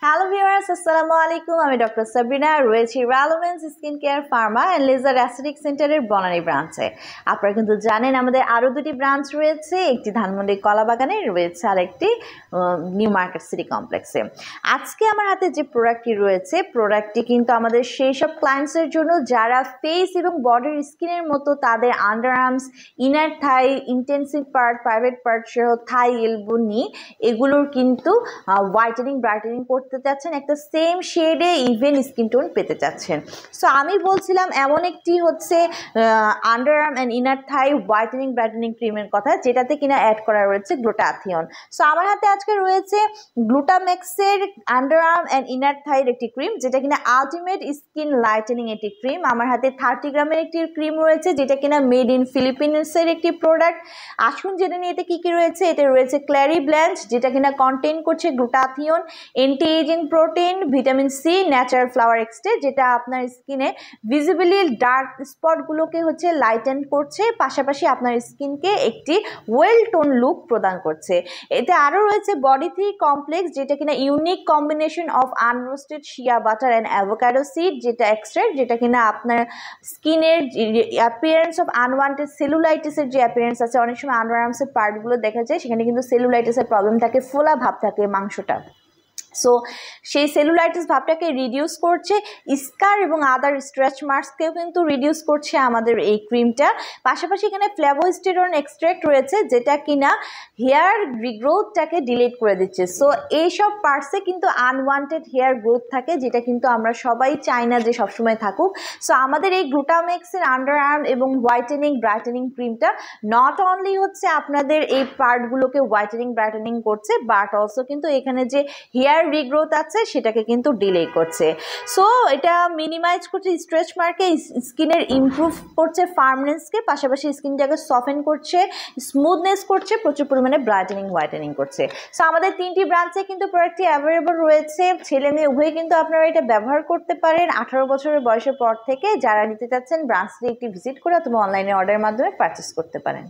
Hello viewers, আসসালামু আলাইকুম। আমি ডক্টর সাবরিনা, রয়েছি রালোমেন্স skin care pharma and laser aesthetic সেন্টারের বনানী ব্রাঞ্চে। আপনারা কিন্তু জানেন আমাদের আরও দুটি ব্রাঞ্চ রয়েছে, একটি ধানমন্ডি কলাবাগানে রয়েছে আর একটি নিউ মার্কেট সিটি কমপ্লেক্সে। আজকে আমার হাতে যে প্রোডাক্টটি রয়েছে, প্রোডাক্টটি কিন্তু আমাদের সেই সব ক্লায়েন্টসের জন্য যারা ফেস এবং বডির স্কিনের মতো তাদের আন্ডার আর্মস, ইনার থাই, ইন্টেন্সিভ পার্ট, প্রাইভেট পার্ট সহ থাই, এলবো, নি এগুলোর কিন্তু হোয়াইটেনিং ব্রাইটেনিং করতে চাচ্ছেন, একটা সেম শেডে ইভেন স্কিন টোন পেতে চাচ্ছেন। সো আমি বলছিলাম এমন একটি হচ্ছে under arm and inner Thai whitening brightening ক্রিমের কথা, যেটাতে কিনা অ্যাড করা রয়েছে গ্লুটাথিয়ন। সো আমার হাতে আজকে রয়েছে গ্লুটামেক্সের আন্ডার আর্ম অ্যান্ড ইনার থাইয়ের একটি ক্রিম, যেটা কিনা আলটিমেট স্কিন লাইটেনিং একটি ক্রিম। আমার হাতে 30 গ্রামের একটি ক্রিম রয়েছে, যেটা কিনা মেড ইন ফিলিপিন্সের একটি প্রোডাক্ট। আসুন জেনে নিয়ে এতে কী কী রয়েছে। এতে রয়েছে ক্ল্যারি ব্ল্যাঞ্চ, যেটা কিনা কন্টেন করছে glutathione, anti ageing protein, vitamin C, natural flower extract, যেটা আপনার স্কিনে ভিজিবলি ডার্ক স্পটগুলোকে হচ্ছে লাইটেন করছে, পাশাপাশি আপনার স্কিনকে একটি ওয়েল টোন লুক প্রদান করছে। এতে আরও রয়েছে বডি থ্রি কমপ্লেক্স, যেটা কিনা unique combination of unroasted shea butter and avocado seed, যেটা এক্সট্রাক্ট, যেটা কিনা আপনার স্কিনের অ্যাপিয়ারেন্স অফ আনওয়ান্টেড সেলুলাইটিসের যে অ্যাপিয়ারেন্স আছে, অনেক সময় আন্ডার আর্মসের পার্টগুলো দেখা যায় সেখানে কিন্তু সেলুলাইটিসের প্রবলেম থাকে, ফোলা ভাব থাকে মাংসটা। সো সেই সেলুলাইটিস ভাবটাকে রিডিউস করছে, স্কার এবং আদার স্ট্রেচ মার্কসকেও কিন্তু রিডিউস করছে আমাদের এই ক্রিমটা। পাশাপাশি এখানে ফ্ল্যাভোস্টেরন এক্সট্রাক্ট রয়েছে, যেটা কিনা হেয়ার রিগ্রোথটাকে ডিলেট করে দিচ্ছে। সো এইসব পার্টসে কিন্তু আনওয়ান্টেড হেয়ার গ্রোথ থাকে, যেটা কিন্তু আমরা সবাই চাই না যে সবসময় থাকুক। সো আমাদের এই গ্লুটামেক্সের আন্ডার আর্ম এবং হোয়াইটেনিং ব্রাইটেনিং ক্রিমটা নট অনলি হচ্ছে আপনাদের এই পার্টগুলোকে হোয়াইটেনিং ব্রাইটেনিং করছে, বাট অলসো কিন্তু এখানে যে হেয়ার রিগ্রোথ আছে সেটাকে কিন্তু ডিলে করছে। সো এটা মিনিমাইজ করছে স্ট্রেচ মার্কে, স্কিনের ইমপ্রুভ করছে ফার্মনেসকে, পাশাপাশি স্কিনটাকে সফেন করছে, স্মুথনেস করছে, প্রচুর পরিমাণে ব্রাইটেনিং হোয়াইটেনিং করছে। সো আমাদের 3টি ব্রাঞ্চে কিন্তু প্রোডাক্টটি অ্যাভেলেবল রয়েছে, ছেলে মেয়ে উভয়ই কিন্তু আপনারা এটা ব্যবহার করতে পারেন 18 বছরের বয়সের পর থেকে। যারা নিতে চাচ্ছেন ব্রাঞ্চটি একটি ভিজিট করে অথবা অনলাইনে অর্ডারের মাধ্যমে পারচেস করতে পারেন।